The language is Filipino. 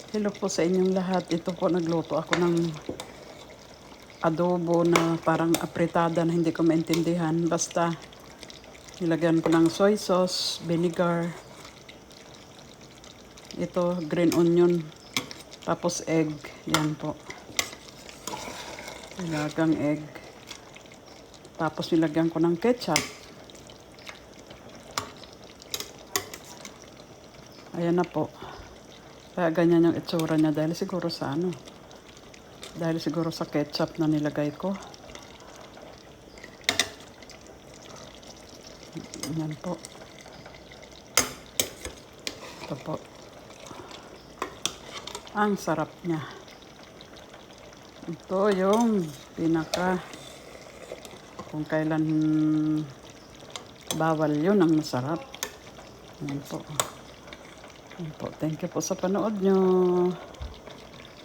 Hello po sa inyong lahat. Ito po, nagluto ako ng adobo na parang apritada na hindi ko maintindihan. Basta nilagyan ko ng soy sauce, vinegar, ito, green onion, tapos egg. Yan po. Nilagang egg. Tapos nilagyan ko ng ketchup. Ayan na po. Kaya ganyan yung itsura niya dahil siguro sa ketchup na nilagay ko. Yan po. Ito po. Ang sarap niya. Ito yung kung kailan bawal, yun ang masarap. Yan po. Yan po. Thank you po sa panood nyo.